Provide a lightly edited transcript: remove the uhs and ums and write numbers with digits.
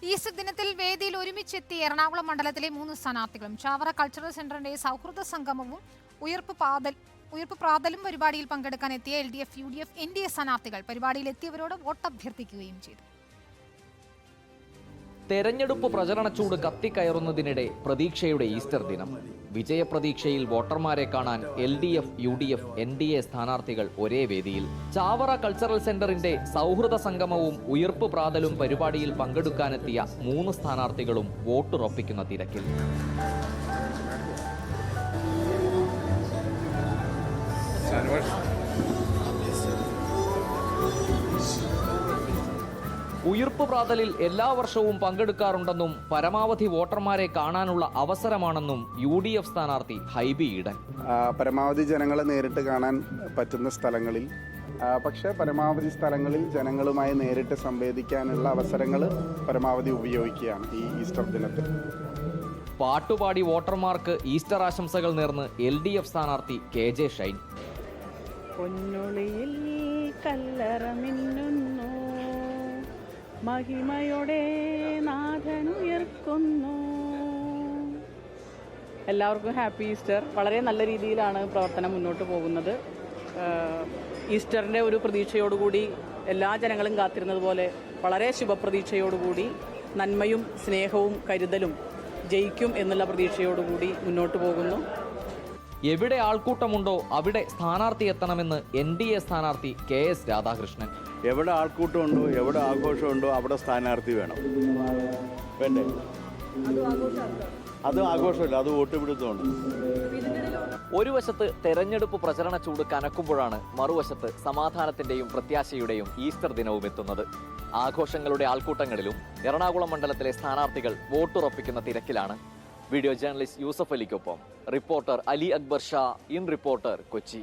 Easter ദിനത്തിൽ വേദിയിൽ ഒരുമിച്ചെത്തിയ എറണാകുളം മണ്ഡലത്തിലെ 3 സ്ഥാനാർത്ഥികളും ചാവറ കൾച്ചറൽ സെന്ററിന്റെ സൗഹൃദ സംഗമവും ഉയർപ്പ് പ്രാതലും പരിപാടിയിൽ പങ്കെടുക്കാൻ എത്തിയ LDF, UDF, NDA സ്ഥാനാർത്ഥികൾ പരിപാടിയിൽ എത്തിയവരോട് വോട്ടഭ്യർത്ഥിക്കുകയും ചെയ്തു. തെരഞ്ഞെടുപ്പ് പ്രചരണച്ചൂട് കത്തിക്കയറുന്നതിനിടെ പ്രതീക്ഷയുടെ ഈസ്റ്റർ ദിനം. വിജയപ്രതീക്ഷയിൽ വോട്ടർമാരെ കാണാൻ LDF, UDF, NDA സ്ഥാനാർത്ഥികൾ ഒരേ വേദിയിൽ. ചാവറ കൾച്ചറൽ സെന്ററിന്റെ സൗഹൃദ സംഗമവും ഉയർപ്പ് പ്രാതലും പരിപാടിയിൽ പങ്കെടുക്കാനെത്തിയ 3 സ്ഥാനാർത്ഥികളും വോട്ടുറപ്പിക്കുന്ന തിരക്കിൽ. ഉയർപ്പ് പ്രാതലിൽ എല്ലാ വർഷവും പങ്കെടുക്കാറുണ്ടെന്നും പരമാവധി വോട്ടർമാരെ കാണാനുള്ള അവസരമാണെന്നും UDF സ്ഥാനാർത്ഥി ഹൈബി ഈഡൻ. പരമാവധി ജനങ്ങളെ നേരിട്ട് കാണാൻ പറ്റുന്ന സ്ഥലങ്ങളിൽ, പക്ഷേ പരമാവധി സ്ഥലങ്ങളിൽ ജനങ്ങളുമായി നേരിട്ട് സംവേദിക്കാനുള്ള അവസരങ്ങൾ പരമാവധി ഉപയോഗിക്കുകയാണ് ഈ ഈസ്റ്റർ ദിനത്തിൽ. പാട്ടുപാടി വോട്ടർമാർക്ക് ഈസ്റ്റർ ആശംസകൾ നേർന്ന് LDF സ്ഥാനാർത്ഥി KJ ഷൈൻ. പൊന്നുളിയിൽ കല്ലറ മിന്നുന്നു, മഹിമയോടെ നാഥനുയർക്കുന്നു. എല്ലാവർക്കും ഹാപ്പി ഈസ്റ്റർ. വളരെ നല്ല രീതിയിലാണ് പ്രവർത്തനം മുന്നോട്ട് പോകുന്നത്. ഈസ്റ്ററിൻ്റെ ഒരു പ്രതീക്ഷയോടുകൂടി എല്ലാ ജനങ്ങളും കാത്തിരുന്നത് പോലെ വളരെ ശുഭപ്രതീക്ഷയോടുകൂടി നന്മയും സ്നേഹവും കരുതലും ജയിക്കും എന്നുള്ള പ്രതീക്ഷയോടുകൂടി മുന്നോട്ട് പോകുന്നു. എവിടെ ആൾക്കൂട്ടമുണ്ടോ അവിടെ സ്ഥാനാർത്ഥി എത്തണമെന്ന് NDA സ്ഥാനാർത്ഥി KS രാധാകൃഷ്ണൻ. എവിടെ ആൾക്കൂട്ടമുണ്ടോ, എവിടെ ആഘോഷമുണ്ടോ അവിടെ സ്ഥാനാർത്ഥി വേണം. വേണ്ടേ? അത് ആഘോഷമല്ല, അത് വോട്ടുപിടുത്തമുണ്ട്. ഒരു വശത്ത് തെരഞ്ഞെടുപ്പ് പ്രചരണ ചൂട് കനക്കുമ്പോഴാണ് മറുവശത്ത് സമാധാനത്തിന്റെയും പ്രത്യാശയുടെയും ഈസ്റ്റർ ദിനവും എത്തുന്നത്. ആഘോഷങ്ങളുടെ ആൾക്കൂട്ടങ്ങളിലും എറണാകുളം മണ്ഡലത്തിലെ സ്ഥാനാർത്ഥികൾ വോട്ടുറപ്പിക്കുന്ന തിരക്കിലാണ്. വീഡിയോ ജേർണലിസ്റ്റ് യൂസഫ് അലിക്കൊപ്പം reporter Ali Akbar Shah, in Reporter, Kochi.